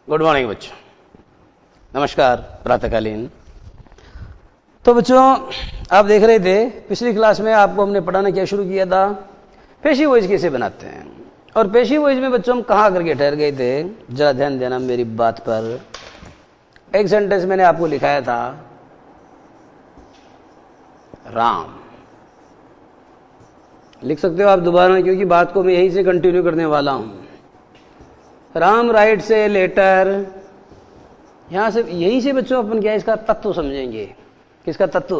Good morning बच्चों, नमस्कार प्रातःकालीन। तो बच्चों, आप देख रहे थे पिछली क्लास में आपको हमने पढ़ाना क्या शुरू किया था, पेशी वॉइस कैसे बनाते हैं। और पेशी वॉइस में बच्चों हम कहां करके ठहर गए थे, जरा ध्यान देना मेरी बात पर। एक सेंटेंस मैंने आपको लिखाया था, राम। लिख सकते हो आप दोबारा, क्योंकि बात को मैं यहीं से कंटिन्यू करने वाला हूं। Ram writes a letter. यहां से यहीं से बच्चों अपन क्या इसका तत्व समझेंगे। किसका तत्व?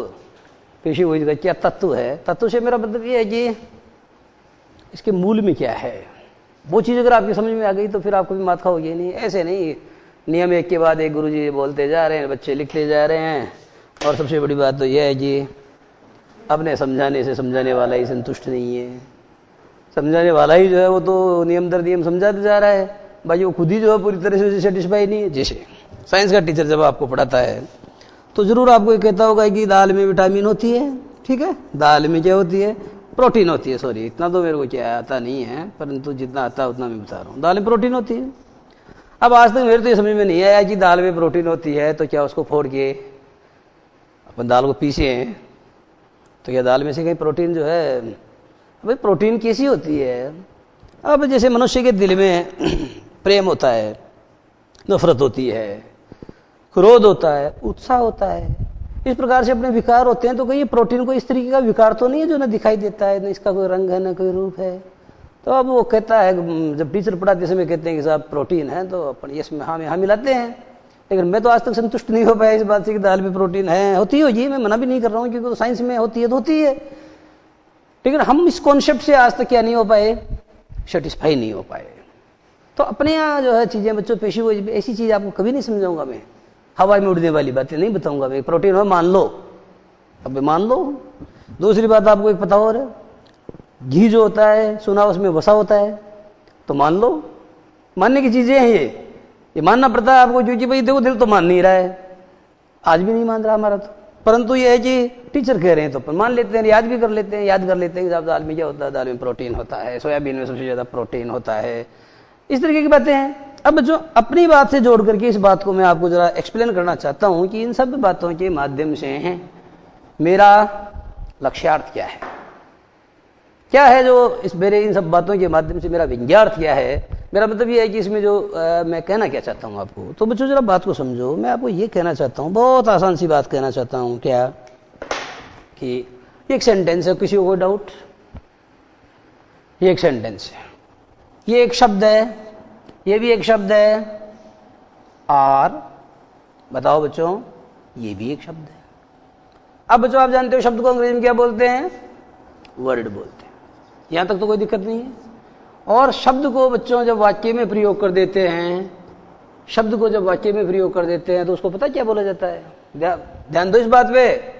पेशी वॉइस का क्या तत्व है। तत्व से मेरा मतलब ये है कि इसके मूल में क्या है। वो चीज अगर आपकी समझ में आ गई तो फिर आपको भी मात खाओगे नहीं। ऐसे नहीं नियम एक के बाद एक गुरुजी बोलते जा रहे हैं, बच्चे लिखते जा रहे हैं। और सबसे बड़ी बात तो यह है कि अपने समझाने से समझाने वाला ही संतुष्ट नहीं है। समझाने वाला ही जो है वो तो नियम दर नियम समझाते जा रहा है, भाई वो खुद ही जो है पूरी तरह से सेटिस्फाई नहीं है। जैसे साइंस का टीचर जब आपको पढ़ाता है तो जरूर आपको ये कहता होगा कि दाल में विटामिन होती है, ठीक है, दाल में क्या होती है, प्रोटीन होती है। सॉरी, इतना तो मेरे को क्या आता नहीं है, परंतु जितना आता है उतना मैं बता रहा हूँ। दाल में प्रोटीन होती है। अब आज तक मेरे तो ये समझ में नहीं आया कि दाल में प्रोटीन होती है तो क्या उसको फोड़ के अपन दाल को पीसे हैं तो क्या दाल में से कहीं प्रोटीन जो है, भाई प्रोटीन कैसी होती है। अब जैसे मनुष्य के दिल में प्रेम होता है, नफरत होती है, क्रोध होता है, उत्साह होता है, इस प्रकार से अपने विकार होते हैं। तो कहीं प्रोटीन को इस तरीके का विकार तो नहीं है जो ना दिखाई देता है, ना इसका कोई रंग है, ना कोई रूप है। तो अब वो कहता है, जब टीचर पढ़ाते समय कहते हैं कि साहब प्रोटीन है, तो अपन यस में हाँ मिलाते हैं। लेकिन मैं तो आज तक संतुष्ट नहीं हो पाया इस बात से कि दाल में प्रोटीन है। होती होगी, मैं मना भी नहीं कर रहा हूँ, क्योंकि तो साइंस में होती है तो होती है। लेकिन हम इस कॉन्सेप्ट से आज तक क्या नहीं हो पाए, सेटिस्फाई नहीं हो पाए। तो अपने यहाँ जो है चीजें बच्चों, पेशी वो ऐसी चीज आपको कभी नहीं समझाऊंगा मैं। हवा में उड़ने वाली बातें नहीं बताऊंगा मैं। प्रोटीन हो मान लो, अब मान लो। दूसरी बात आपको एक पता और है, घी जो होता है सुना उसमें वसा होता है, तो मान लो। मानने की चीजें हैं ये मानना पड़ता है आपको, क्योंकि भाई देखो दिल तो मान नहीं रहा है, आज भी नहीं मान रहा हमारा तो। परंतु यह है कि टीचर कह रहे हैं तो अपन मान लेते हैं, याद भी कर लेते हैं, याद कर लेते हैं कि दाल में क्या होता है, दाल में प्रोटीन होता है, सोयाबीन में सबसे ज्यादा प्रोटीन होता है, इस तरीके की बातें हैं। अब जो अपनी बात से जोड़ करके इस बात को मैं आपको जरा एक्सप्लेन करना चाहता हूं कि इन सब बातों के माध्यम से मेरा लक्ष्यार्थ क्या है, क्या है जो इस मेरे इन सब बातों के माध्यम से मेरा विज्ञार्थ क्या है। मेरा मतलब ये है कि इसमें जो मैं कहना क्या चाहता हूं आपको। तो बच्चों जरा बात को समझो। मैं आपको ये कहना चाहता हूं, बहुत आसान सी बात कहना चाहता हूं, क्या कि एक सेंटेंस है, किसी को डाउट, ये एक सेंटेंस है, ये एक शब्द है, ये भी एक शब्द है, और बताओ बच्चों ये भी एक शब्द है। अब बच्चों आप जानते हो शब्द को अंग्रेजी में क्या बोलते हैं, वर्ड बोलते हैं। यहां तक तो कोई दिक्कत नहीं है। और शब्द को बच्चों जब वाक्य में प्रयोग कर देते हैं, शब्द को जब वाक्य में प्रयोग कर देते हैं तो उसको पता क्या बोला जाता है, ध्यान दो इस बात पे।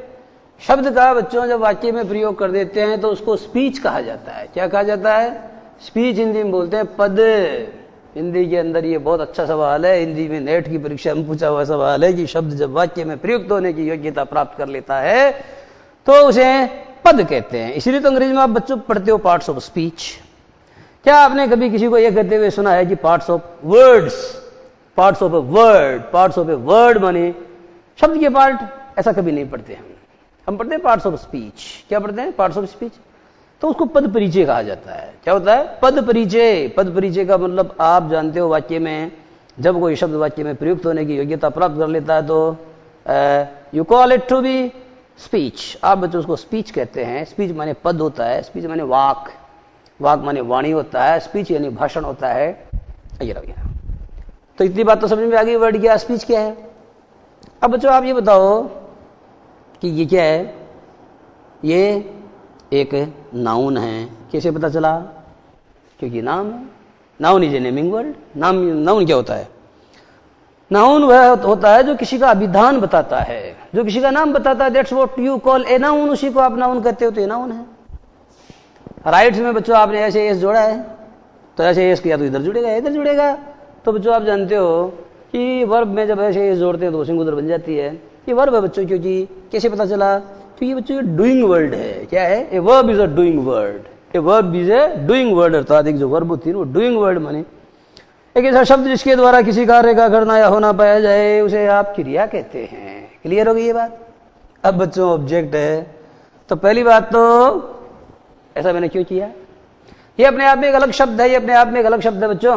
शब्द का बच्चों जब वाक्य में प्रयोग कर देते हैं तो उसको स्पीच कहा जाता है। क्या कहा जाता है? स्पीच हिंदी में बोलते हैं पद। हिंदी के अंदर ये बहुत अच्छा सवाल है, हिंदी में नेट की परीक्षा में पूछा हुआ सवाल है कि शब्द जब वाक्य में प्रयुक्त होने की योग्यता प्राप्त कर लेता है तो उसे पद कहते हैं। इसीलिए तो अंग्रेजी में आप बच्चों पढ़ते हो पार्ट्स ऑफ स्पीच। क्या आपने कभी किसी को यह कहते हुए सुना है कि parts of words, parts of a word, parts of a word माने शब्द के पार्ट? ऐसा कभी नहीं पढ़ते हम पढ़ते हैं पार्ट्स ऑफ स्पीच। क्या पढ़ते हैं? Parts of speech. तो उसको पद परिचय कहा जाता है। क्या होता है? पद परिचय। पद परिचय का मतलब आप जानते हो, वाक्य में जब कोई शब्द वाक्य में प्रयुक्त होने की योग्यता प्राप्त कर लेता है तो you call it to be speech. आप बच्चों उसको स्पीच कहते हैं। स्पीच माने पद होता है, स्पीच माने वाक, वाक माने वाणी होता है, स्पीच यानी भाषण होता है। तो इतनी बात तो समझ में आ गई, वर्ड क्या, स्पीच क्या है। अब बच्चों आप ये बताओ कि ये क्या है। ये एक नाउन है। कैसे पता चला? क्योंकि नाम है। Noun is a naming word. Noun क्या होता है? नाउन वह होता है जो किसी का अभिधान बताता है, जो किसी का नाम बताता है। That's what you call a noun. उसी को आप नाउन कहते हो, तो ये नाउन है। राइट्स में बच्चों आपने ऐसे एस जोड़ा है तो ऐसे एस किया तो इधर जुड़ेगा, इधर जुड़ेगा। तो बच्चों आप जानते हो कि वर्ब में जब ऐसे एस जोड़ते हैं तो सिंगुलर बन जाती है। ये वर्ब है बच्चों। क्योंकि कैसे पता चला? तो ये बच्चों डूइंग वर्ड है। क्या है? A verb is a doing word. A verb is a doing word, अर्थात एक जो वर्ब होती है वो डूइंग वर्ड माने एक ऐसा शब्द जिसके द्वारा किसी कार्य का करना या होना पाया जाए उसे आप क्रिया कहते हैं। क्लियर हो गई ये बात? अब बच्चों ऑब्जेक्ट है, तो पहली बात तो ऐसा मैंने क्यों किया, ये अपने आप में एक अलग शब्द है, ये अपने आप में एक अलग शब्द है बच्चों,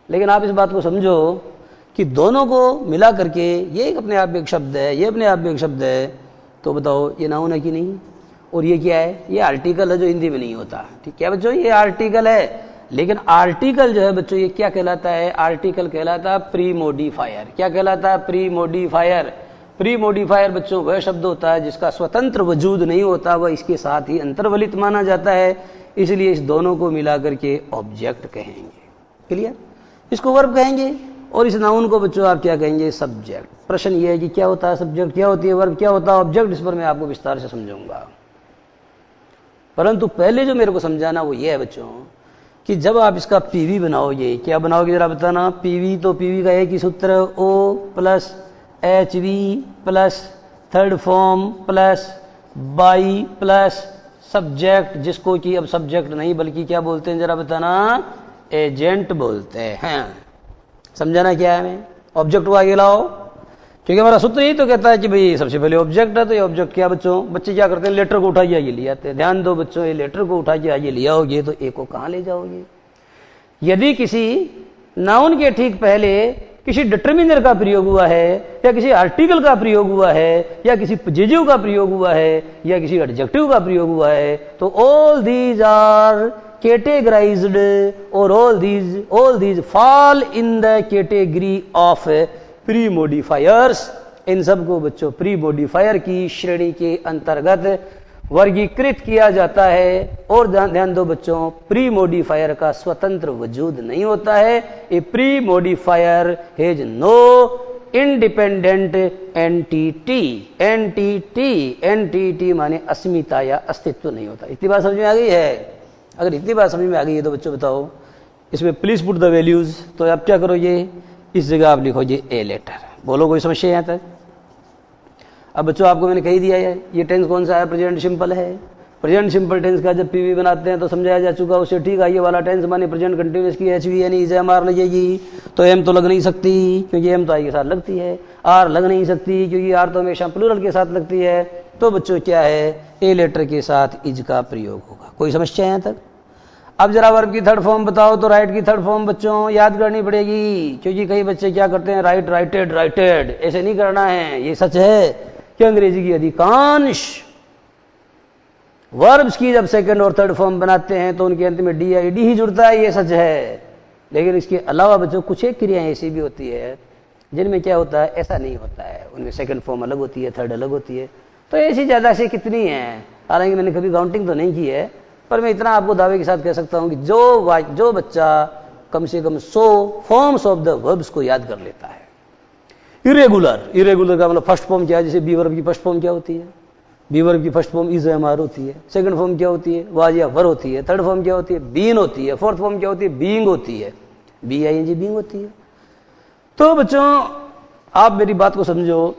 लेकिन आप इस बात को समझो कि दोनों को मिला करके ये एक अपने आप में एक शब्द है, ये अपने आप में एक शब्द है, तो बताओ ये नाउन है कि नहीं? और ये क्या है? ये आर्टिकल है जो हिंदी में नहीं होता। ठीक है बच्चों, ये आर्टिकल है, लेकिन आर्टिकल जो है बच्चों ये क्या कहलाता है? आर्टिकल कहलाता है प्री मोडिफायर। क्या कहलाता है? Pre modifier. प्री मोडिफायर बच्चों वह शब्द होता है जिसका स्वतंत्र वजूद नहीं होता, वह इसके साथ ही अंतर्वलित माना जाता है, इसलिए इस दोनों को मिलाकर के ऑब्जेक्ट कहेंगे। क्लियर? इसको वर्ब कहेंगे और इस नाउन को बच्चों आप क्या कहेंगे? सब्जेक्ट। प्रश्न ये है कि क्या होता है सब्जेक्ट, क्या होती है वर्ब, क्या होता है ऑब्जेक्ट, इस पर मैं आपको विस्तार से समझाऊंगा। परंतु पहले जो मेरे को समझाना वो ये है बच्चों कि जब आप इसका पीवी बनाओगे, क्या बनाओगे जरा बताना? पीवी, तो पीवी का एक ही सूत्र, O plus H V plus third form plus by plus subject, जिसको कि अब सब्जेक्ट नहीं बल्कि क्या बोलते हैं जरा बताना? एजेंट बोलते हैं। समझाना क्या है हमें? ऑब्जेक्ट को आगे लाओ, क्योंकि हमारा सूत्र यही तो कहता है कि भाई सबसे पहले ऑब्जेक्ट है, तो ये ऑब्जेक्ट क्या बच्चों? बच्चे क्या करते हैं? लेटर को उठाइए आगे ले आते हैं। ध्यान दो बच्चों, ये लेटर को उठा के आगे ले आओगे तो ए को कहां ले जाओगे? यदि किसी नाउन के ठीक पहले किसी डिटर्मिनर का प्रयोग हुआ है, या किसी आर्टिकल का प्रयोग हुआ है, या किसी पजेसिव का प्रयोग हुआ है, या किसी एडजेक्टिव का प्रयोग हुआ है, तो all these are categorized or all these fall in the category of pre-modifiers। इन सबको बच्चों प्री मोडिफायर की श्रेणी के अंतर्गत वर्गीकृत किया जाता है। और ध्यान दो बच्चों, प्री मोडिफायर का स्वतंत्र वजूद नहीं होता है। A pre modifier has no independent entity. Entity माने अस्मिता या अस्तित्व नहीं होता। इतनी बात समझ में आ गई है? अगर इतनी बात समझ में आ गई है तो बच्चों बताओ इसमें प्लीज पुट द वैल्यूज, तो आप क्या करोगे? इस जगह आप लिखोगे ए लेटर। बोलो कोई समस्या यहां तक? अब बच्चों आपको मैंने कही दिया है ये टेंस कौन सा है? प्रेजेंट सिंपल है। प्रेजेंट सिंपल टेंस का जब पीवी बनाते हैं तो समझाया जा चुका उससे। ठीक है, ये वाला टेंस माने प्रेजेंट कंटिन्यूअस की एच वी यानी एम आर लगेगी, तो एम तो लग नहीं सकती क्योंकि एम तो आई के साथ लगती है, आर लग नहीं सकती क्योंकि आर तो हमेशा प्लूरल के साथ लगती है। तो बच्चों क्या है? ए लेटर के साथ इज का प्रयोग होगा। कोई समस्या है यहां तक? अब जरा वर्ब की थर्ड फॉर्म बताओ, तो राइट की थर्ड फॉर्म बच्चों याद करनी पड़ेगी, क्योंकि कई बच्चे क्या करते हैं? राइट, राइटेड, राइटेड, ऐसे नहीं करना है। ये सच है कि अंग्रेजी की अधिकांश वर्ब्स की जब सेकंड और थर्ड फॉर्म बनाते हैं तो उनके अंत में डी आई डी ही जुड़ता है, ये सच है। लेकिन इसके अलावा बच्चों कुछ एक क्रियाएं ऐसी भी होती है जिनमें क्या होता है? ऐसा नहीं होता है, उनमें सेकंड फॉर्म अलग होती है, थर्ड अलग होती है। तो ऐसी ज्यादा से कितनी है? हालांकि मैंने कभी काउंटिंग तो नहीं की है, पर मैं इतना आपको दावे के साथ कह सकता हूं कि जो बच्चा कम से कम 100 फॉर्म्स ऑफ द वर्ब्स को याद कर लेता है। इरेगुलर का मतलब फर्स्ट फॉर्म क्या है? जैसे बी वर्ब की फर्स्ट फॉर्म क्या होती है? बी वर्ब की first form is am are होती है। सेकंड फॉर्म क्या होती है? वाज या वर होती है। थर्ड फॉर्म क्या होती है? बीन होती है। फोर्थ फॉर्म क्या होती है? बीइंग होती है। B I N G being होती है। तो बच्चों आप मेरी बात को समझो,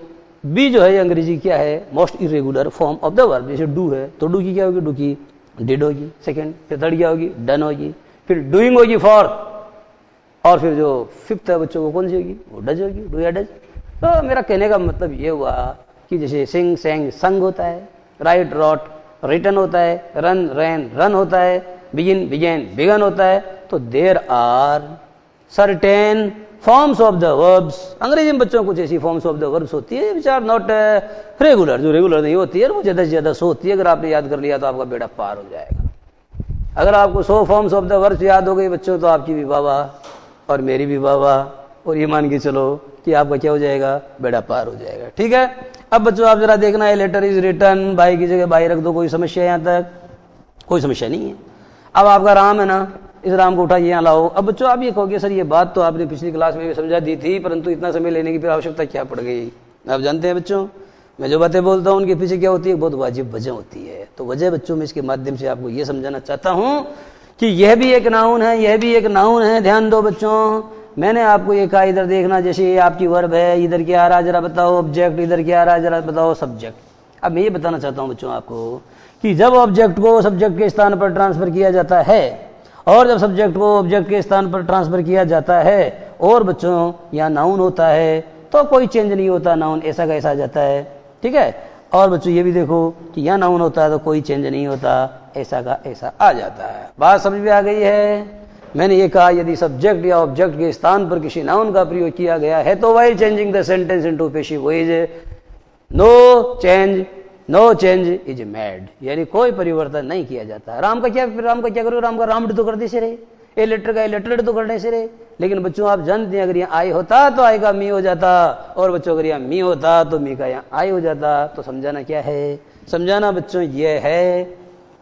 बी जो है अंग्रेजी क्या है? Most irregular form of the verb. जैसे डू है तो डू की क्या होगी? डू की डिड होगी सेकंड, फिर थर्ड क्या होगी? डन होगी, फिर डूइंग होगी फोर्थ, और फिर जो फिफ्थ है बच्चों वो कौन सी होगी? वो डज होगी, डू या डज। तो मेरा कहने का मतलब ये हुआ कि जैसे सिंग, सेंग, संग होता है, राइट, रॉट, रिटन होता है, रन, रैन, रन होता है, बिगिन, बिगेन, बिगन होता है। तो there are certain forms of the verbs. अंग्रेजी में बच्चों कुछ ऐसी फॉर्म्स ऑफ द वर्ब्स होती है विच आर नॉट रेगुलर, जो रेगुलर नहीं होती है, वो ज्यादा से ज्यादा 100 होती है। अगर आपने याद कर लिया तो आपका बेड़ा पार हो जाएगा। अगर आपको 100 फॉर्म्स ऑफ द वर्ब्स याद हो गई बच्चों तो आपकी भी वाह और मेरी भी वाह, और ये मान के चलो कि आपका क्या हो जाएगा? बेड़ा पार हो जाएगा। ठीक है, अब बच्चों आप जरा देखना है, लेटर इज रिटर्न, बाई की जगह बाई रख दो। कोई समस्या यहां तक? कोई समस्या नहीं है। अब आपका राम है ना, इस राम को उठाइए यहां लाओ। अब बच्चों आप ये कहोगे सर ये बात तो आपने पिछली क्लास में भी समझा दी थी, परंतु इतना समय लेने की फिर आवश्यकता क्या पड़ गई? आप जानते हैं बच्चों, मैं जो बातें बोलता हूं उनके पीछे क्या होती है? बहुत वाजिब वजह होती है। तो वजह बच्चों में इसके माध्यम से आपको यह समझाना चाहता हूं कि यह भी एक नाउन है, यह भी एक नाउन है। ध्यान दो बच्चों, मैंने आपको ये कहा इधर देखना, जैसे ये आपकी वर्ब है, इधर क्या आ रहा है जरा बताओ? ऑब्जेक्ट। इधर क्या आ रहा है जरा बताओ? सब्जेक्ट। अब मैं ये बताना चाहता हूं बच्चों आपको कि जब ऑब्जेक्ट को सब्जेक्ट के स्थान पर ट्रांसफर किया जाता है और जब सब्जेक्ट को ऑब्जेक्ट के स्थान पर ट्रांसफर किया जाता है और बच्चों यहाँ नाउन होता है तो कोई चेंज नहीं होता, नाउन ऐसा का ऐसा आ जाता है, ठीक है। और बच्चों ये भी देखो कि यहाँ नाउन होता है तो कोई चेंज नहीं होता, ऐसा का ऐसा आ जाता है। बात समझ में आ गई है? मैंने ये कहा यदि सब्जेक्ट या ऑब्जेक्ट के स्थान पर किसी नाउन का प्रयोग किया गया है तो while changing the sentence into passive voice no change is made, यानी कोई परिवर्तन नहीं किया जाता। राम का क्या करो, राम का रामड तो करने से रहे, ए लेटर का ए लेटर तो करने से रहे। लेकिन बच्चों आप जानते हैं अगर यहाँ आई होता तो आई का मी हो जाता, और बच्चों अगर यहाँ मी होता तो मी का यहाँ आई हो जाता। तो समझाना क्या है? समझाना बच्चों ये है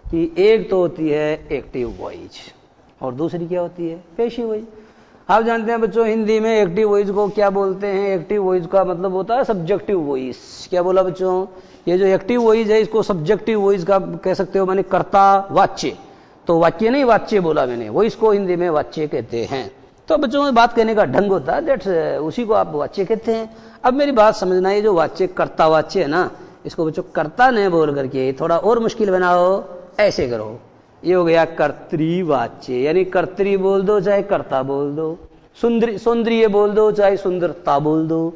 कि एक तो होती है एक्टिव वॉइस और दूसरी क्या होती है? Passive voice. आप जानते हैं बच्चों हिंदी में एक्टिव वॉइस को क्या बोलते हैं? एक्टिव वॉइस का मतलब होता है सब्जेक्टिव वॉइस। क्या बोला बच्चों? ये जो एक्टिव वॉइस है इसको सब्जेक्टिव वॉइस का कह सकते हो, मैंने कर्ता वाच्य, तो वाक्य नहीं वाच्य बोला मैंने, वॉइस को हिंदी में वाच्य कहते हैं। तो बच्चों में बात कहने का ढंग होता है, दैट्स उसी को आप वाच्य कहते हैं। अब मेरी बात समझना, ये जो वाच्य कर्ता वाच्य है ना, इसको बच्चों कर्ता नहीं बोल करके थोड़ा और मुश्किल बनाओ, ऐसे करो। ये हो गया कर्तृवाच्य, यानी कर्तरी बोल दो चाहे कर्ता बोल दो, सौंदर्य बोल दो चाहे सुंदरता बोल दो,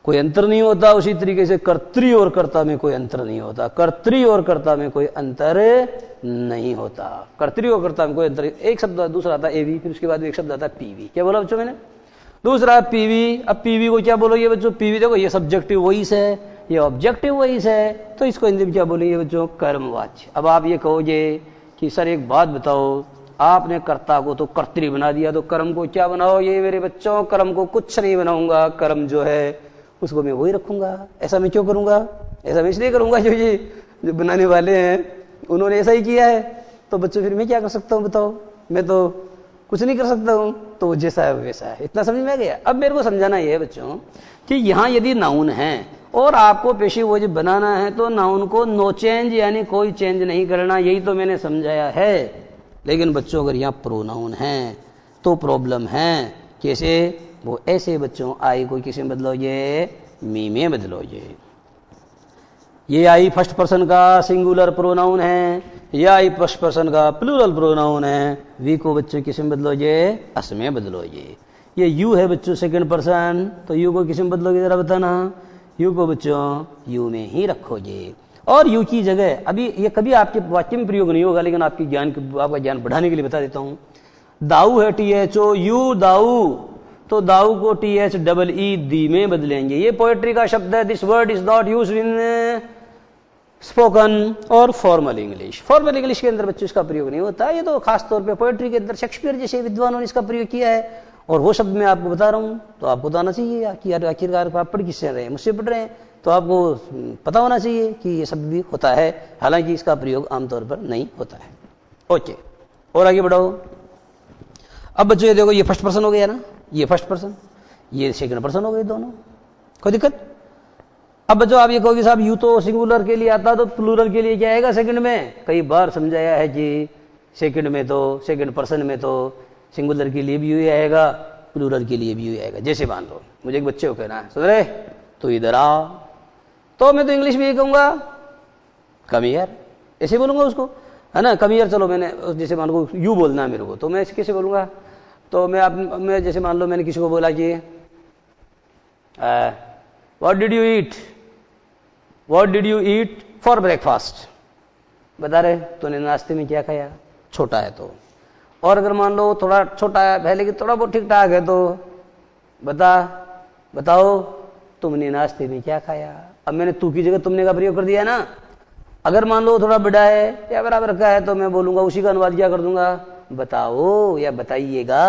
कोई अंतर नहीं होता। उसी तरीके से कर्तृ और कर्ता में कोई अंतर नहीं होता, कर्तृ और कर्ता में कोई अंतर नहीं होता, कर्तृ और कर्ता में कोई अंतर। एक शब्द दूसरा आता है एवी, फिर उसके बाद एक शब्द आता है पीवी। क्या बोला बच्चों मैंने? दूसरा पीवी। अब पीवी को क्या बोलोगे बच्चों? पीवी देखो ये सब्जेक्टिव वॉइस है, ये ऑब्जेक्टिव वॉइस है, तो इसको हिंदी में क्या बोलेंगे बच्चों? कर्मवाच्य। अब आप ये कहोगे कि सर एक बात बताओ, आपने कर्ता को तो कर्तृ बना दिया, तो कर्म को क्या बनाओ? ये मेरे बच्चों कर्म को कुछ नहीं बनाऊंगा, कर्म जो है उसको मैं वही रखूंगा। ऐसा मैं क्यों करूंगा? ऐसा मैं इसलिए करूंगा जो ये जो बनाने वाले हैं उन्होंने ऐसा ही किया है। तो बच्चों फिर मैं क्या कर सकता हूं बताओ? मैं तो कुछ नहीं कर सकता हूं, तो वो जैसा है वैसा है। इतना समझ में आ गया? अब मेरे को समझाना यह है बच्चों कि यहां यदि नाउन है और आपको पैसिव वॉइस बनाना है तो नाउन को नो चेंज यानी कोई चेंज नहीं करना, यही तो मैंने समझाया है। लेकिन बच्चों अगर यहां प्रोनाउन है तो प्रॉब्लम है। कैसे? वो ऐसे बच्चों आई को किसी में बदलोगे? मी में बदलोगे। ये आई फर्स्ट पर्सन का सिंगुलर प्रोनाउन है, ये आई फर्स्ट पर्सन का प्लूरल प्रोनाउन है। वी को बच्चों किसी में बदलोगे? अस में बदलोगे। ये यू है बच्चों सेकंड पर्सन, तो यू को किसी में बदलोगे जरा बताना? यू को बच्चों यू में ही रखोगे। और यू की जगह अभी ये कभी आपके वाक्य में प्रयोग नहीं होगा, लेकिन आपका ज्ञान बढ़ाने के लिए बता देता हूं। दाऊ है THO यू दाऊ, तो दाऊ को THEE दी में बदलेंगे। ये पोएट्री का शब्द है। This word is not used in spoken और फॉर्मल इंग्लिश। फॉर्मल इंग्लिश के अंदर बच्चों इसका प्रयोग नहीं होता। ये तो खास तौर पे पोएट्री के अंदर शेक्सपियर जैसे विद्वानों ने इसका प्रयोग किया है। और वो शब्द मैं आपको बता रहा हूं तो आपको तो आना चाहिए कि यार आखिरकार आप पढ़ किससे रहे हैं? मुझसे पढ़ रहे हैं, तो आपको पता होना चाहिए कि ये शब्द भी होता है, हालांकि इसका प्रयोग आमतौर पर नहीं होता है। ओके, और आगे बढ़ाओ। अब बच्चों ये देखो, ये फर्स्ट पर्सन हो गया ना, ये फर्स्ट पर्सन, ये सेकंड पर्सन हो गए दोनों, कोई दिक्कत? अब बच्चों आप ये कहोगे साहब यू तो सिंगुलर के लिए आता तो प्लूरल के लिए क्या आएगा सेकंड में? कई बार समझाया है कि सेकंड में तो सेकंड पर्सन में तो सिंगुलर के लिए भी यू आएगा, प्लूरल के लिए भी यू आएगा। जैसे मान लो मुझे एक बच्चे को कहना है, सुन रहे तो इधर आ, तो मैं तो इंग्लिश में ये कहूंगा कम हियर, ऐसे बोलूंगा उसको, है ना? Come here. चलो मैंने जैसे मान लो यू बोलना है मेरे को, तो मैं कैसे बोलूंगा? तो मैं जैसे मान लो मैंने किसी को बोला कि what did you eat for breakfast? बता रहे तूने नाश्ते में क्या खाया? छोटा है तो। और अगर मान लो थोड़ा छोटा है लेकिन थोड़ा बहुत ठीक ठाक है तो बताओ तुमने नाश्ते में क्या खाया? अब मैंने तू की जगह तुमने का प्रयोग कर दिया ना। अगर मान लो थोड़ा बड़ा है या बराबर का है तो मैं बोलूंगा, उसी का अनुवाद क्या कर दूंगा? बताओ या बताइएगा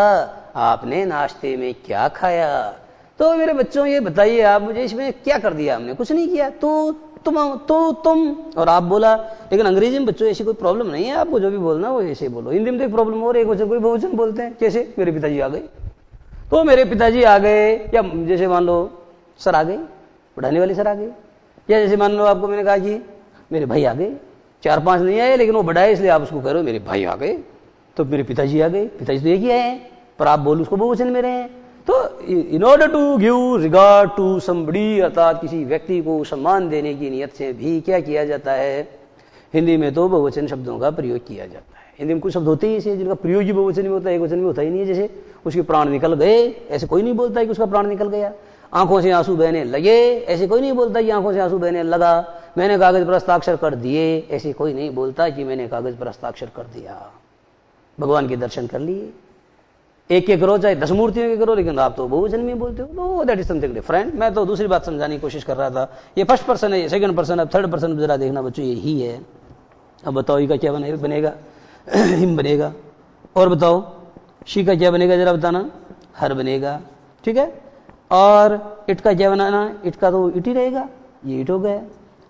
आपने नाश्ते में क्या खाया। तो मेरे बच्चों ये बताइए आप मुझे, इसमें क्या कर दिया हमने? कुछ नहीं किया। तुम और आप बोला। लेकिन अंग्रेजी में बच्चों ऐसी कोई प्रॉब्लम नहीं है, आपको जो भी बोलना वो ऐसे बोलो। हिंदी में तो एक प्रॉब्लम और, एक वचन कोई बहुवचन बोलते हैं। कैसे? मेरे पिताजी आ गए, तो मेरे पिताजी आ गए, या जैसे मान लो सर आ गए, पढ़ाने वाले सर आ गए, या जैसे मान लो आपको मैंने कहा कि मेरे भाई आ गए। 4-5 नहीं आए लेकिन वो बड़ा है इसलिए आप उसको कह रहे हो मेरे भाई आ गए, तो मेरे पिताजी आ गए। पिताजी तो एक ही है, पर आप बोलो उसको बहुवचन में रहे हैं। तो in order to give regard to somebody, अर्थात किसी व्यक्ति को सम्मान देने की नियत से भी क्या किया जाता है? हिंदी में तो बहुवचन शब्दों का प्रयोग किया जाता है। हिंदी में कुछ शब्द होते ही ऐसे जिनका प्रयोगी बहुवचन में होता है, एक वचन में होता ही नहीं है। जैसे उसके प्राण निकल गए, ऐसे कोई नहीं बोलता है कि उसका प्राण निकल गया। आंखों से आंसू बहने लगे, ऐसे कोई नहीं बोलता कि आंखों से आंसू बहने लगा। मैंने कागज पर हस्ताक्षर कर दिए, ऐसे कोई नहीं बोलता कि मैंने कागज पर हस्ताक्षर कर दिया। भगवान के दर्शन कर लिए, एक के करो चाहे 10 मूर्तियों के करो, लेकिन आप तो बहुवचन में बोलते हो, तो दैट इज समथिंग डिफरेंट। मैं तो दूसरी बात समझाने की कोशिश कर रहा था। ये फर्स्ट पर्सन है, ये सेकंड पर्सन, अब थर्ड पर्सन जरा देखना बच्चों, यही है। अब बताओ ई का क्या बनेगा? हिम बनेगा। और बताओ शी का क्या बनेगा, जरा बताना? हर बनेगा, ठीक है। और इट का क्या बनाना? इट का तो इट ही रहेगा, ये इट हो गया।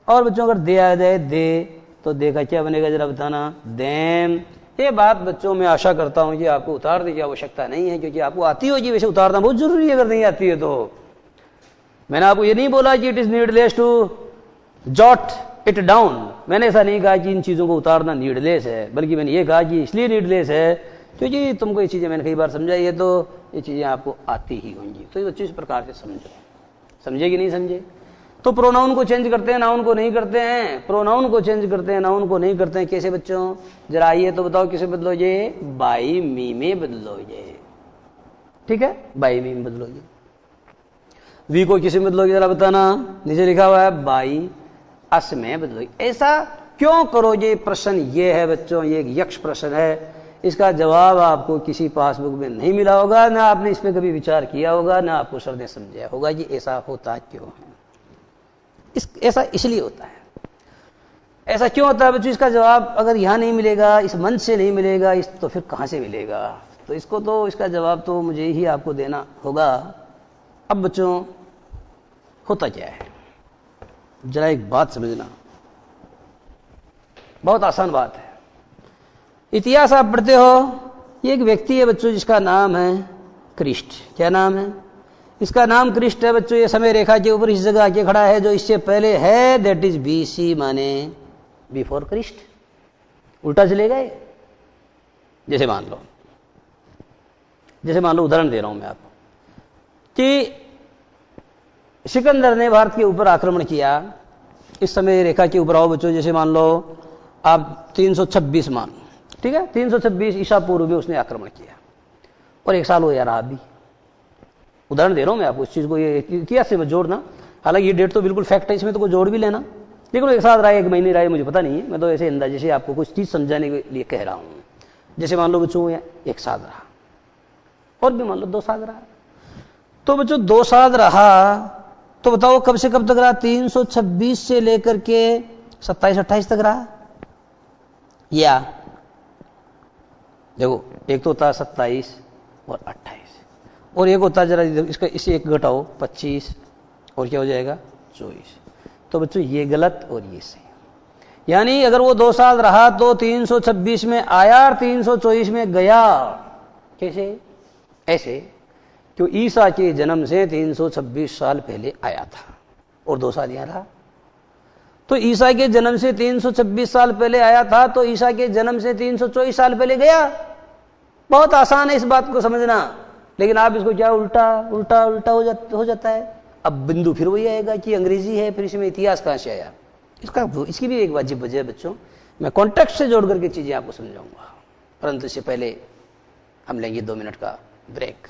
और बच्चों अगर दे आ जाए दे, तो दे का क्या बनेगा, जरा बताना? देम। ये बात बच्चों मैं आशा करता हूं कि आपको उतारने की आवश्यकता नहीं है, क्योंकि आपको आती होगी, वैसे उतारना बहुत जरूरी है अगर नहीं आती है तो। मैंने आपको ये नहीं बोला कि it is needless to jot it down, मैंने ऐसा नहीं कहा कि इन चीजों को उतारना नीडलेस है, बल्कि मैंने ये कहा कि इसलिए नीडलेस है क्योंकि तुमको ये चीजें मैंने कई बार समझाई है, तो ये चीजें आपको आती ही होंगी। तो ये बच्चे इस प्रकार से समझो, समझे कि नहीं समझे? तो प्रोनाउन को चेंज करते हैं, नाउन को नहीं करते हैं। प्रोनाउन को चेंज करते हैं, नाउन को नहीं करते हैं। कैसे बच्चों, जरा आइए तो बताओ किसे बदलोगे? बाई मी में बदलोगे, ठीक है, बाई मी में बदलोगे। वी को किसे बदलोगे, जरा बताना? नीचे लिखा हुआ है बाई अस में बदलोगे। ऐसा क्यों करोगे? प्रश्न ये है बच्चों, ये एक यक्ष प्रश्न है। इसका जवाब आपको किसी पासबुक में नहीं मिला होगा, ना आपने इस पर कभी विचार किया होगा, ना आपको सर ने समझाया होगा कि ऐसा होता क्यों है। ऐसा इसलिए होता है। ऐसा क्यों होता है बच्चों? इसका जवाब अगर यहां नहीं मिलेगा, इस मंच से नहीं मिलेगा, तो फिर कहां से मिलेगा? तो इसका जवाब तो मुझे ही आपको देना होगा। अब बच्चों होता क्या है, जरा एक बात समझना, बहुत आसान बात है। इतिहास आप पढ़ते हो, ये एक व्यक्ति है बच्चों जिसका नाम है कृष्ण। क्या नाम है इसका? नाम कृष्ण है बच्चों। ये समय रेखा के ऊपर इस जगह आके खड़ा है, जो इससे पहले है, दैट इज बीसी, माने बिफोर कृष्ण। उल्टा चलेगा ये। जैसे मान लो उदाहरण दे रहा हूं मैं आपको कि सिकंदर ने भारत के ऊपर आक्रमण किया। इस समय रेखा के ऊपर आओ बच्चों, जैसे मान लो आप 326 मान, ठीक है, 326 ईसा पूर्व में उसने आक्रमण किया, और 1 साल हो यार आप भी। उदाहरण दे रहा हूं मैं आपको इस चीज को, ये इतिहास से मत जोड़ना। हालांकि ये डेट तो बिल्कुल फैक्ट है, इसमें तो कोई जोड़ भी लेना, लेकिन 1 साल रहा है, 1 महीने रहा है, मुझे पता नहीं है। मैं तो ऐसे अंदाजे से आपको कुछ चीज समझाने के लिए कह रहा हूं। जैसे मान लो बच्चों 1 साल रहा, और भी मान लो 2 साल रहा। तो बच्चों 2 साल रहा, तो बताओ कब से कब तक रहा? 326 से लेकर के 27-28 तक रहा। या देखो, एक तो होता है 27 और 28, और एक होता है, जरा इसका इसे एक घटाओ 25, और क्या हो जाएगा? 24। तो बच्चों ये गलत और ये सही। यानी अगर वो 2 साल रहा तो 326 में आया और 324 में गया। कैसे? ऐसे क्यों? ईसा के जन्म से 326 साल पहले आया था और 2 साल यहां रहा। तो ईसा के जन्म से 326 साल पहले आया था, तो ईसा के जन्म से 324 साल पहले गया। बहुत आसान है इस बात को समझना, लेकिन आप इसको क्या उल्टा उल्टा उल्टा हो जाता है। अब बिंदु फिर वही आएगा कि अंग्रेजी है, फिर इसमें इतिहास कहां से आया। इसकी भी एक वाजिब वजह है बच्चों, मैं कॉन्टेक्स्ट से जोड़ करके चीजें आपको समझाऊंगा, परंतु इससे पहले हम लेंगे 2 मिनट का ब्रेक।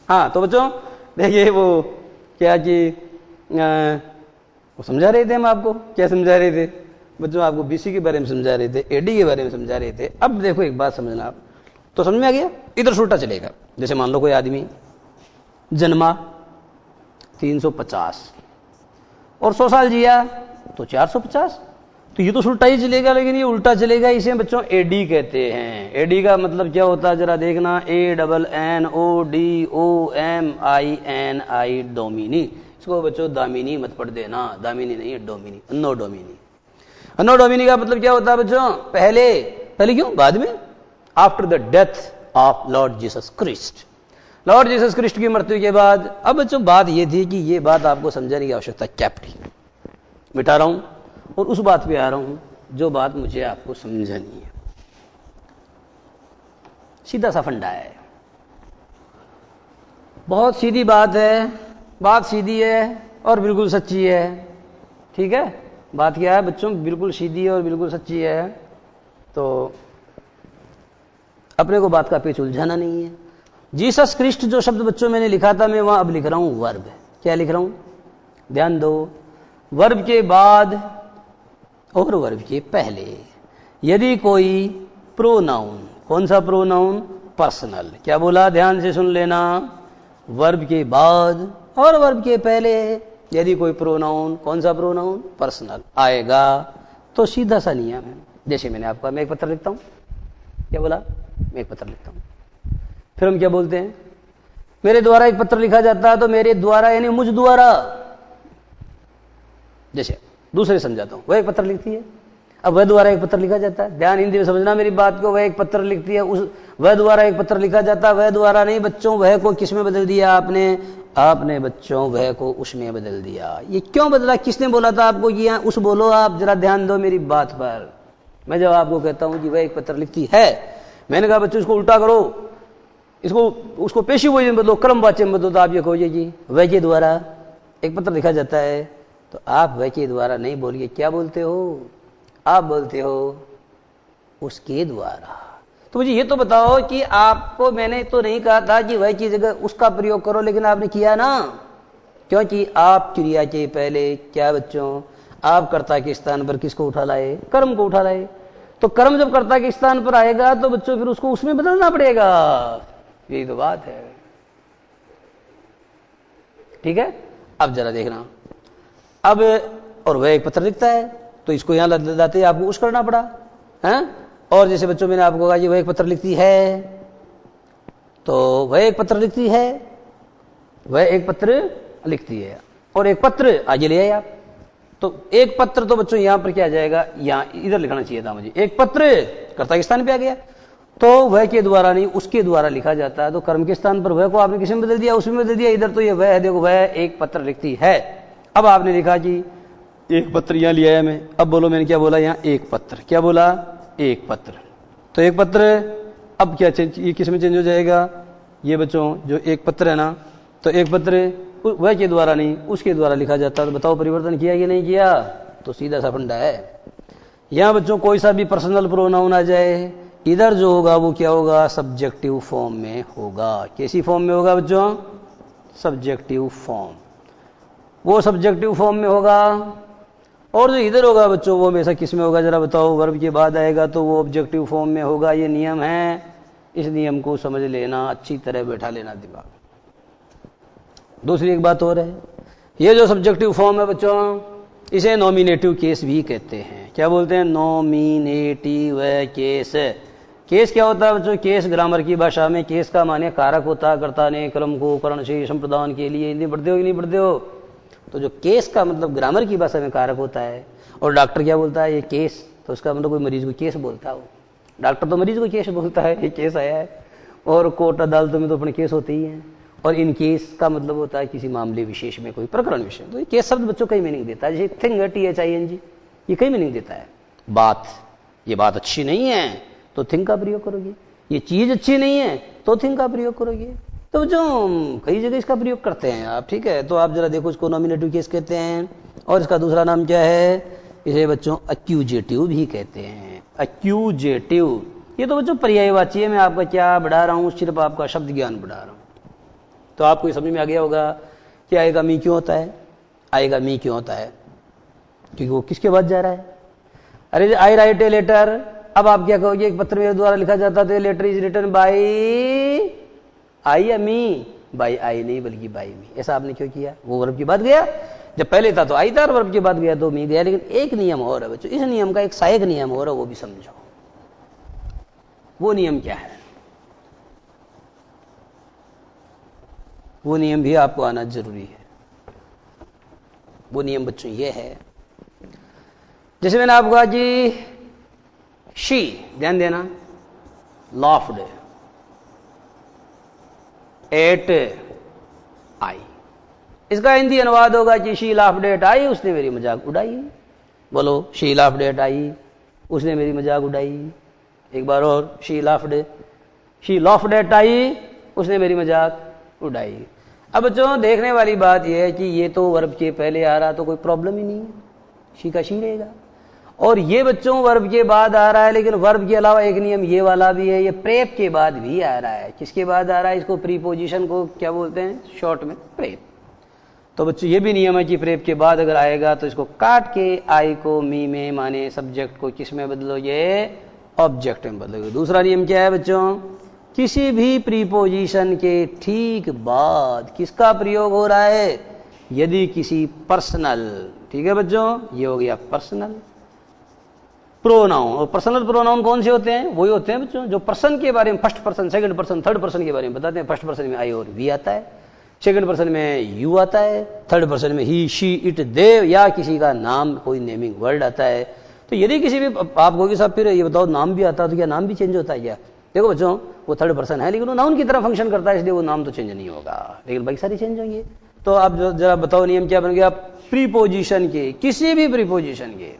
हाँ तो बच्चों देखिए वो क्या कि वो समझा रहे थे हम आपको, क्या समझा रहे थे बच्चों, आपको बीसी के बारे में समझा रहे थे, एडी के बारे में समझा रहे थे। अब देखो एक बात समझना आप, तो समझ में आ गया, इधर से उल्टा चलेगा। जैसे मान लो कोई आदमी जन्मा 350 और 100 साल जिया तो 450, तो ये तो उल्टा ही चलेगा, लेकिन ये उल्टा चलेगा, इसे बच्चों एडी कहते हैं। एडी का मतलब क्या होता है जरा देखना, ANNODOMINI, डोमिनी। इसको बच्चों दामिनी मत पढ़ देना, दामिनी नहीं है डोमिनी, अन्नो डोमिनी। अन्नो डोमिनी का मतलब क्या होता है बच्चों, पहले क्यों, बाद में, after the death of Lord Jesus Christ, Lord Jesus Christ की मृत्यु के बाद। अब बच्चों बात यह थी कि ये बात आपको समझने की आवश्यकता, कैप्टी मिटा रहा हूं और उस बात पे आ रहा हूं जो बात मुझे आपको समझनी है। सीधा सा फंडा है, बहुत सीधी बात है, बात सीधी है और बिल्कुल सच्ची है। ठीक है, बात क्या है बच्चों, बिल्कुल सीधी है और बिल्कुल सच्ची है। तो अपने को बात का पेच उलझाना नहीं है। जीसस क्रिस्ट जो शब्द बच्चों मैंने लिखा था, मैं वहां अब लिख रहा हूं वर्ब। क्या लिख रहा हूं, ध्यान दो, वर्ब के बाद और वर्ब के पहले यदि कोई प्रोनाउन, कौन सा प्रोनाउन, पर्सनल, क्या बोला ध्यान से सुन लेना, वर्ब के बाद और वर्ब के पहले यदि कोई प्रोनाउन, कौन सा प्रोनाउन, पर्सनल आएगा तो सीधा सा नियम है। जैसे मैंने आपका, मैं एक पत्र लिखता हूं, क्या बोला, मैं एक पत्र लिखता हूं, फिर हम क्या बोलते हैं, मेरे द्वारा एक पत्र लिखा जाता है, तो मेरे द्वारा यानी मुझ द्वारा। जैसे दूसरे समझाता हूं, वह एक पत्र लिखती है, अब वह द्वारा एक पत्र लिखा जाता है, ध्यान हिंदी में समझना मेरी बात को, वह एक पत्र लिखती है, उस वह द्वारा एक पत्र लिखा जाता है, वह द्वारा नहीं बच्चों, वह को किस में बदल दिया आपने बच्चों, वह को उसमें बदल दिया। ये क्यों बदला, किसने बोला था आपको कि यहां उस बोलो, आप जरा ध्यान दो मेरी बात पर। मैं जब आपको कहता हूं कि वह एक पत्र लिखती है, मैंने कहा बच्चों इसको उल्टा करो, इसको उसको पेशी वही बदलो, क्रम वाच्य में बदलो, तो आप ये कहोगे कि वह के द्वारा एक पत्र लिखा जाता है, तो आप वह के द्वारा नहीं बोलिए, क्या बोलते हो, आप बोलते हो उसके द्वारा। तो मुझे ये तो बताओ कि आपको मैंने तो नहीं कहा था कि वह की जगह उसका प्रयोग करो, लेकिन आपने किया ना, क्योंकि आप क्रिया के पहले क्या बच्चों, आप कर्ता के स्थान पर किसको उठा लाए, कर्म को उठा लाए। तो कर्म जब कर्ता के स्थान पर आएगा तो बच्चों फिर उसको उसमें बदलना पड़ेगा, यही तो बात है। ठीक है, अब जरा देखना, अब और वह एक पत्र लिखता है, तो इसको यहां लाते आपको उस करना पड़ा है। और जैसे बच्चों मैंने आपको कहा कि वह एक पत्र लिखती है, तो वह एक पत्र लिखती है, वह एक पत्र लिखती है, और एक पत्र आगे ले आए आप, तो एक पत्र तो बच्चों यहां पर क्या आ जाएगा, यहां इधर लिखना चाहिए था मुझे, एक पत्र कर्ता के स्थान पे आ गया, तो वह के द्वारा नहीं उसके द्वारा लिखा जाता है, तो कर्म के स्थान पर वह को आपने किसी में बदल दिया, उसमें बदल दिया, इधर तो ये वह है, देखो वह एक पत्र लिखती है। अब आपने लिखा कि एक पत्र यहां लिया है मैं, अब बोलो मैंने क्या बोला, यहां एक पत्र, क्या बोला, एक पत्र, तो एक पत्र, अब क्या चेंज, ये किस में चेंज हो जाएगा, ये बच्चों जो एक पत्र है ना, तो एक पत्र वह के द्वारा नहीं उसके द्वारा लिखा जाता है, तो बताओ परिवर्तन किया कि नहीं किया, तो सीधा सा फंडा है। यहां बच्चों कोई सा भी पर्सनल प्रोनाउन आ जाए, इधर जो होगा वो क्या होगा, सब्जेक्टिव फॉर्म में होगा। कैसी फॉर्म में होगा बच्चों, सब्जेक्टिव फॉर्म, वो सब्जेक्टिव फॉर्म में होगा। और जो इधर होगा बच्चों वो हमेशा किस में होगा, जरा बताओ, वर्ब के बाद आएगा तो वो ऑब्जेक्टिव फॉर्म में होगा। ये नियम है, इस नियम को समझ लेना, अच्छी तरह बैठा लेना दिमाग। दूसरी एक बात और है, ये जो सब्जेक्टिव फॉर्म है बच्चों, इसे नॉमिनेटिव केस भी कहते हैं। क्या बोलते हैं, नॉमिनेटिव केस। केस क्या होता है बच्चों, केस ग्रामर की भाषा में केस का माने कारक होता है, कर्ता ने क्रम को करण से संप्रदान के लिए, हिंदी पढ़ते हो कि नहीं पढ़ते हो, तो जो केस का मतलब ग्रामर की भाषा में कारक होता है। और डॉक्टर क्या बोलता है, ये केस, तो उसका मतलब कोई मरीज को केस बोलता है, डॉक्टर तो मरीज को केस बोलता है, ये केस आया है। और कोर्ट अदालतों में तो अपने केस होते ही हैं, और इन केस का मतलब होता है किसी मामले विशेष में कोई प्रकरण विषय। तो ये केस शब्द बच्चों कई मीनिंग देता है, जैसे थिंग है, THING, ये कई मीनिंग देता है। बात, ये बात अच्छी नहीं है तो थिंग का प्रयोग करोगे, ये चीज अच्छी नहीं है तो थिंग का प्रयोग करोगे। तो जो कई जगह इसका प्रयोग करते हैं आप, ठीक है। तो आप जरा देखो, इसको नॉमिनेटिव केस कहते हैं, और इसका दूसरा नाम क्या है, इसे बच्चों अक्यूजेटिव भी कहते हैं। अक्यूजेटिव, ये तो बच्चों पर्यायवाची है, मैं आपका क्या बढ़ा रहा हूं, सिर्फ आपका शब्द ज्ञान बढ़ा रहा हूं। तो आपको समझ में आ गया होगा कि आई का मी क्यों होता है, आई का मी क्यों होता है, क्योंकि वो किसके बाद जा रहा है। अरे आई राइट ए लेटर, अब आप क्या कहोगे, एक पत्र मेरे द्वारा लिखा जाता है, letter is written by I या मी, बाई आई नहीं बल्कि बाई मी। ऐसा आपने क्यों किया, वो वर्ब के बाद गया, जब पहले था तो आई था और वर्ब के बाद गया तो मी गया। लेकिन एक नियम और है बच्चों, इस नियम का एक सहायक नियम और है, वो भी समझो। वो नियम क्या है, वो नियम भी आपको आना जरूरी है। वो नियम बच्चों ये है, जैसे मैंने आपको कहा कि शी, ध्यान देना, लॉफ्ड एट आई, इसका हिंदी अनुवाद होगा कि शी लाफ्ड एट आई, उसने मेरी मजाक उड़ाई। बोलो, शी लाफ्ड एट आई, उसने मेरी मजाक उड़ाई। एक बार और, शी लाफ्ड एट आई, उसने मेरी मजाक उड़ाई। अब बच्चों देखने वाली बात यह है कि ये तो वर्ब के पहले आ रहा तो कोई प्रॉब्लम ही नहीं है, शी का शी रहेगा। और ये बच्चों वर्ब के बाद आ रहा है, लेकिन वर्ब के अलावा एक नियम ये वाला भी है, ये प्रेप के बाद भी आ रहा है। किसके बाद आ रहा है, इसको प्रीपोजिशन को क्या बोलते हैं शॉर्ट में, प्रेप। तो बच्चों ये भी नियम है कि प्रेप के बाद अगर आएगा तो इसको काट के आई को मी में, माने सब्जेक्ट को किस में बदलोगे, ऑब्जेक्ट में बदलोगे। दूसरा नियम क्या है बच्चों, किसी भी प्रीपोजिशन के ठीक बाद किसका प्रयोग हो रहा है, यदि किसी पर्सनल, ठीक है बच्चों, ये हो गया पर्सनल प्रोनाउन। और पर्सनल प्रोनाउन कौन से होते हैं, वही होते हैं बच्चों जो पर्सन के बारे में, first person, second person, third person के बारे में बताते हैं। फर्स्ट पर्सन में आई और वी आता है, सेकंड पर्सन में यू आता है, थर्ड पर्सन में ही, शी, इट, दे, या किसी का नाम, कोई नेमिंग वर्ड आता है। तो यदि किसी भी, आप कहोगे साहब फिर ये बताओ नाम भी आता है तो क्या नाम भी चेंज होता है क्या? देखो बच्चों, वो थर्ड पर्सन है लेकिन वो नाउन की तरह फंक्शन करता है, इसलिए वो नाम तो चेंज नहीं होगा, लेकिन बाकी सारी चेंज होंगे। तो आप जरा बताओ नियम क्या बन गया, प्रीपोजिशन के, किसी भी प्रीपोजिशन के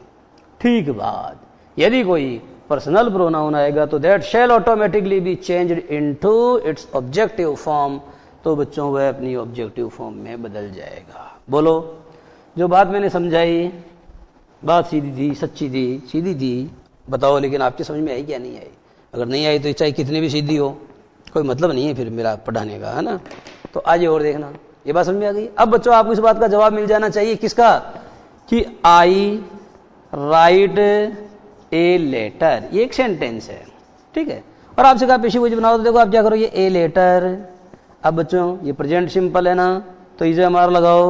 ठीक बाद यदि कोई पर्सनल प्रोनाउन आएगा तो that shell automatically be changed into its objective form. तो बच्चों वह अपनी ऑब्जेक्टिव फॉर्म में बदल जाएगा। बोलो, जो बात मैंने समझाई, बात सीधी थी, सच्ची थी, सीधी थी, बताओ लेकिन आपकी समझ में आई क्या नहीं आई? अगर नहीं आई तो चाहे कितनी भी सीधी हो, कोई मतलब नहीं है फिर मेरा पढ़ाने का, है ना। तो आज और देखना, ये बात समझ में आ गई। अब बच्चों आपको इस बात का जवाब मिल जाना चाहिए, किसका, कि आई राइट ए लेटर, ये एक सेंटेंस है, ठीक है। और आपसे कहा पेशी बनाओ, तो देखो आप क्या करो, ये ए लेटर। अब बच्चों ये प्रेजेंट सिंपल है ना, तो इसे हमारा लगाओ,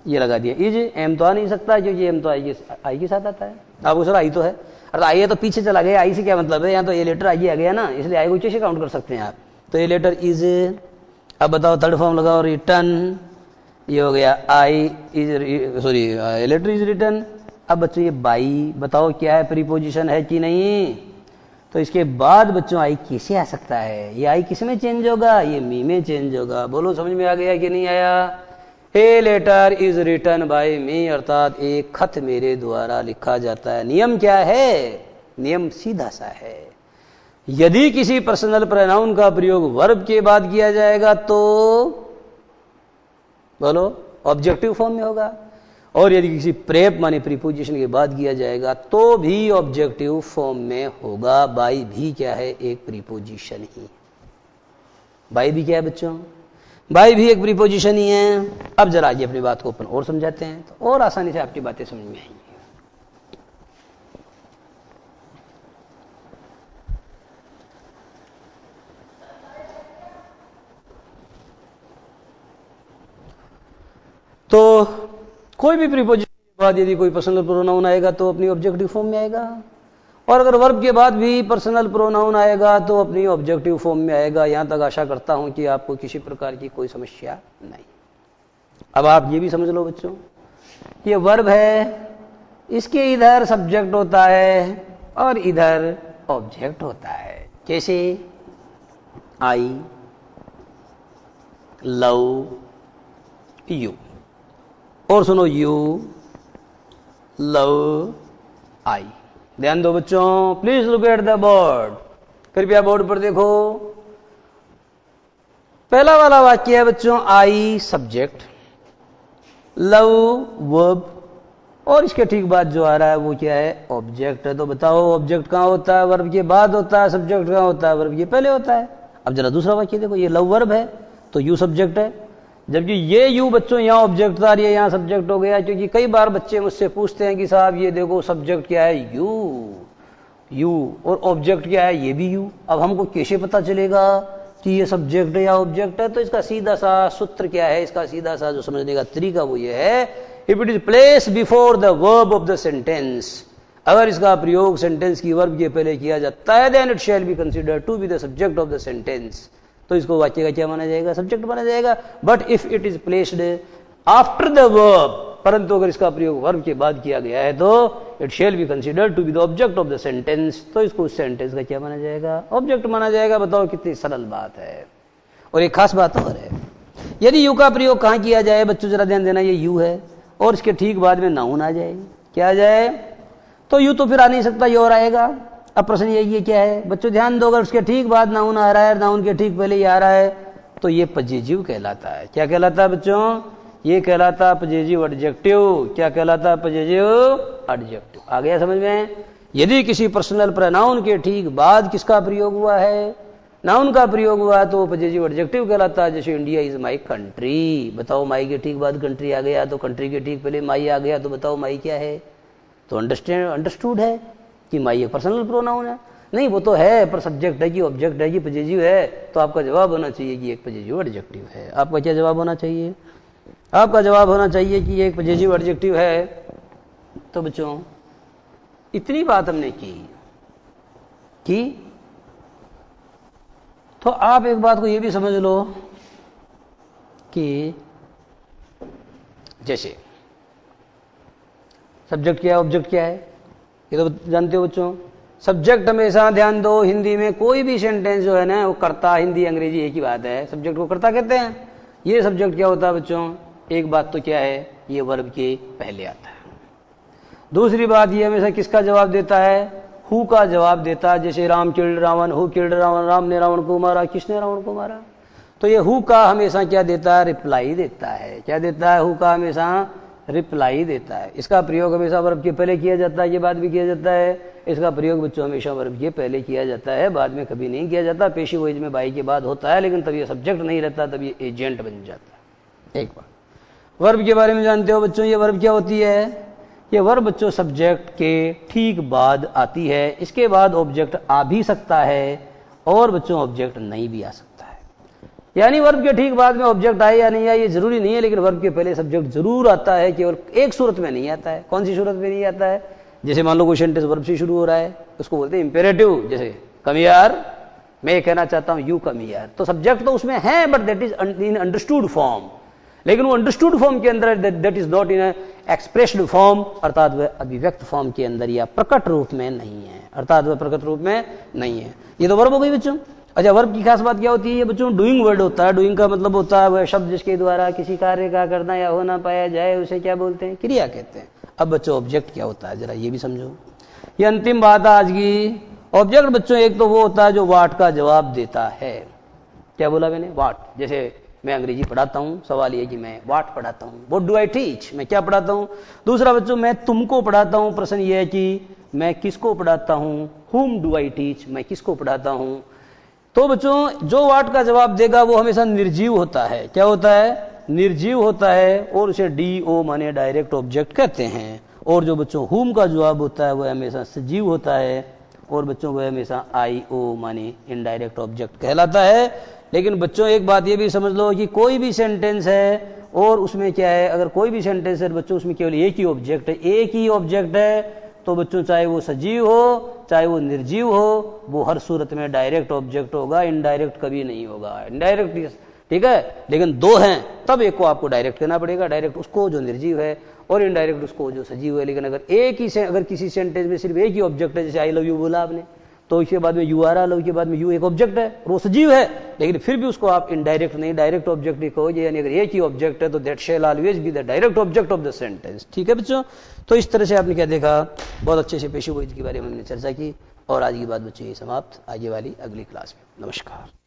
ये लगा दिया इज। एम तो आ नहीं सकता क्योंकि एम तो आई के साथ आता है। आपको सर आई तो है, अरे आई है तो पीछे चला गया, आई से क्या मतलब है, यहाँ तो ए लेटर आगे आ गया ना, इसलिए आई को कैसे काउंट कर सकते हैं आप। तो ए लेटर इज। अब बताओ थर्ड फॉर्म लगाओ, रिटर्न, ये हो गया I is, sorry a letter is return. अब बच्चों ये बाई, बताओ क्या है, प्रीपोजिशन है कि नहीं। तो इसके बाद बच्चों आई कैसे आ सकता है, ये आई किस में चेंज होगा, ये मी में चेंज होगा। बोलो समझ में आ गया कि नहीं आया। A letter is written by me, अर्थात एक खत मेरे द्वारा लिखा जाता है। नियम क्या है, नियम सीधा सा है, यदि किसी पर्सनल प्रोनाउन का प्रयोग वर्ब के बाद किया जाएगा तो बोलो ऑब्जेक्टिव फॉर्म में होगा, और यदि किसी प्रेप माने प्रीपोजिशन के बाद किया जाएगा तो भी ऑब्जेक्टिव फॉर्म में होगा। बाई भी क्या है, एक प्रीपोजिशन ही। बाई भी क्या है बच्चों, बाई भी एक प्रीपोजिशन ही है। अब जरा ये अपनी बात को अपन और समझाते हैं तो और आसानी से आपकी बातें समझ में आएंगी। तो कोई भी प्रीपोजिशन के बाद यदि कोई पर्सनल प्रोनाउन आएगा तो अपनी ऑब्जेक्टिव फॉर्म में आएगा, और अगर वर्ब के बाद भी पर्सनल प्रोनाउन आएगा तो अपनी ऑब्जेक्टिव फॉर्म में आएगा। यहां तक आशा करता हूं कि आपको किसी प्रकार की कोई समस्या नहीं। अब आप ये भी समझ लो बच्चों, ये वर्ब है, इसके इधर सब्जेक्ट होता है और इधर ऑब्जेक्ट होता है। कैसे, आई लव यू, और सुनो यू लव आई। ध्यान दो बच्चों, please look at the board, कृपया बोर्ड पर देखो। पहला वाला वाक्य है बच्चों, आई सब्जेक्ट, लव वर्ब, और इसके ठीक बाद जो आ रहा है वो क्या है, ऑब्जेक्ट है। तो बताओ ऑब्जेक्ट कहां होता है, वर्ब के बाद होता है, सब्जेक्ट कहां होता है, वर्ब के पहले होता है। अब जरा दूसरा वाक्य देखो, ये लव वर्ब है, तो यू सब्जेक्ट है, जबकि ये यू बच्चों यहां ऑब्जेक्ट था, ये यहां सब्जेक्ट हो गया। क्योंकि कई बार बच्चे मुझसे पूछते हैं कि साहब ये देखो सब्जेक्ट क्या है, यू, और ऑब्जेक्ट क्या है, ये भी यू। अब हमको कैसे पता चलेगा कि ये सब्जेक्ट है या ऑब्जेक्ट है? तो इसका सीधा सा सूत्र क्या है, इसका सीधा सा जो समझने का तरीका वो ये है, if it is place before the verb of the sentence, अगर इसका प्रयोग सेंटेंस की वर्ब के पहले किया जाता है, then it shall be considered to be the subject of the sentence, तो इसको वाक्य का क्या माना जाएगा, सब्जेक्ट माना जाएगा। But if it is placed after the verb, परंतु अगर इसका प्रयोग वर्ब के बाद किया गया है तो it shall be considered to be the object of the sentence, तो इसको उस सेंटेंस का क्या माना जाएगा, ऑब्जेक्ट माना जाएगा। बताओ कितनी सरल बात है। और एक खास बात और है, यदि यू का प्रयोग कहां किया जाए बच्चों, जरा ध्यान देना, ये यू है और इसके ठीक बाद में नाउन आ जाए, क्या आ जाए, तो यू तो फिर आ नहीं सकता, ये और आएगा। अब प्रश्न यही है क्या है बच्चों, ध्यान दो, अगर उसके ठीक बाद नाउन आ रहा है, नाउन के ठीक पहले ये आ रहा है, तो ये पजेजिव कहलाता है। क्या कहलाता है बच्चों, ये कहलाता है पजेजिव एडजेक्टिव। क्या कहलाता है, पजेजिव एडजेक्टिव। आ गया समझ में? यदि किसी पर्सनल प्रोनाउन के ठीक बाद किसका प्रयोग हुआ है, नाउन का प्रयोग हुआ है, तो पजेजिव एडजेक्टिव कहलाता है। जैसे इंडिया इज माई कंट्री, बताओ माई के ठीक बाद कंट्री आ गया, तो कंट्री के ठीक पहले माई आ गया, तो बताओ माई क्या है, तो अंडरस्टूड है कि माई एक पर्सनल प्रोनाउन है। नहीं, वो तो है पर सब्जेक्ट है कि ऑब्जेक्ट है कि पजेजिव है, तो आपका जवाब होना चाहिए कि एक पजेजिव एडजेक्टिव है। आपका क्या जवाब होना चाहिए, आपका जवाब होना चाहिए कि एक पजेजिव एडजेक्टिव है। तो बच्चों इतनी बात हमने की तो आप एक बात को ये भी समझ लो कि जैसे सब्जेक्ट क्या है, ऑब्जेक्ट क्या है, ये तो जानते हो बच्चों। सब्जेक्ट हमेशा ध्यान दो, हिंदी में कोई भी सेंटेंस जो है ना वो कर्ता, हिंदी अंग्रेजी एक ही बात है, सब्जेक्ट को कर्ता कहते हैं। ये सब्जेक्ट क्या होता है बच्चों, एक बात तो क्या है, ये वर्ब के पहले आता है। दूसरी बात ये हमेशा किसका जवाब देता है, हु का जवाब देता है। जैसे Ram killed Ravan, who killed Ravan, Ram ने रावण को मारा, किसने रावण को मारा, तो ये हु का हमेशा क्या देता है, रिप्लाई देता है। क्या देता है, हु का हमेशा रिप्लाई देता है। इसका प्रयोग हमेशा वर्ब के पहले किया जाता है, ये बाद भी किया जाता है। इसका प्रयोग बच्चों हमेशा वर्ब के पहले किया जाता है, बाद में कभी नहीं किया जाता। पेशी वोइज में बाई के बाद होता है, लेकिन तब ये सब्जेक्ट नहीं रहता, तब ये एजेंट बन जाता है। एक बात वर्ब के बारे में जानते हो बच्चों, ये वर्ब क्या होती है, ये वर्ब बच्चों सब्जेक्ट के ठीक बाद आती है। इसके बाद ऑब्जेक्ट आ भी सकता है और बच्चों ऑब्जेक्ट नहीं भी आ सकता है। यानी वर्ब के ठीक बाद में ऑब्जेक्ट आए या नहीं आए ये जरूरी नहीं है, लेकिन वर्ब के पहले सब्जेक्ट जरूर आता है, केवल एक सूरत में नहीं आता है। कौन सी सूरत में नहीं आता है, जैसे मान लो कोई सेंटेंस वर्ब से शुरू हो रहा है, उसको बोलते हैं इंपेरेटिव। जैसे कम यार, मैं कहना चाहता हूं यू कम यार, तो सब्जेक्ट तो उसमें है but that is in understood form, लेकिन वो अंडरस्टूड फॉर्म के अंदर, that is not in expressed form, अर्थात वह अभिव्यक्त फॉर्म के अंदर या प्रकट रूप में नहीं है, अर्थात वह प्रकट रूप में नहीं है। ये तो वर्ब हो गई बच्चों। अच्छा, वर्ब की खास बात क्या होती है, ये बच्चों डूइंग वर्ड होता है। डूइंग का मतलब होता है वह शब्द जिसके द्वारा किसी कार्य का करना या होना पाया जाए, उसे क्या बोलते हैं, क्रिया कहते हैं। अब बच्चों ऑब्जेक्ट क्या होता है, जरा ये भी समझो। ये अंतिम बात है आज की। ऑब्जेक्ट बच्चों एक तो वो होता है जो व्हाट का जवाब देता है। क्या बोला मैंने, व्हाट। जैसे मैं अंग्रेजी पढ़ाता हूं, सवाल ये कि मैं व्हाट पढ़ाता हूं, व्हाट डू आई टीच, मैं क्या पढ़ाता हूं। दूसरा बच्चों मैं तुमको पढ़ाता हूं, प्रश्न ये है कि मैं किसको पढ़ाता हूं, whom डू आई टीच, मैं किसको पढ़ाता हूं। तो बच्चों जो व्हाट का जवाब देगा वो हमेशा निर्जीव होता है। क्या होता है, निर्जीव होता है, और उसे DO माने डायरेक्ट ऑब्जेक्ट कहते हैं। और जो बच्चों whom का जवाब होता है वह हमेशा सजीव होता है, और बच्चों वह हमेशा IO माने इनडायरेक्ट ऑब्जेक्ट कहलाता है। लेकिन बच्चों एक बात ये भी समझ लो कि कोई भी सेंटेंस है और उसमें क्या है, अगर कोई भी सेंटेंस है बच्चों उसमें केवल एक ही ऑब्जेक्ट है, एक ही ऑब्जेक्ट है, तो बच्चों चाहे वो सजीव हो चाहे वो निर्जीव हो, वो हर सूरत में डायरेक्ट ऑब्जेक्ट होगा, इनडायरेक्ट कभी नहीं होगा। इनडायरेक्ट ठीक है, लेकिन दो हैं तब एक को आपको डायरेक्ट कहना पड़ेगा, डायरेक्ट उसको जो निर्जीव है और इनडायरेक्ट उसको जो सजीव है। लेकिन अगर किसी सेंटेंस में सिर्फ एक ही ऑब्जेक्ट है, जैसे आई लव यू बोला आपने, तो इसके बाद में यू आ रहा, लव के बाद में यू एक ऑब्जेक्ट है और वो सजीव है, लेकिन फिर भी उसको आप इनडायरेक्ट नहीं डायरेक्ट ऑब्जेक्ट ही कहोगे। यानी अगर एक ही ऑब्जेक्ट है तो that shell always be the direct object of the sentence. ठीक है बच्चों, तो इस तरह से आपने क्या देखा, बहुत अच्छे से पेशी वोइज के बारे में हमने चर्चा की। और आज की बात बच्चों ये समाप्त, आगे वाली अगली क्लास में। नमस्कार।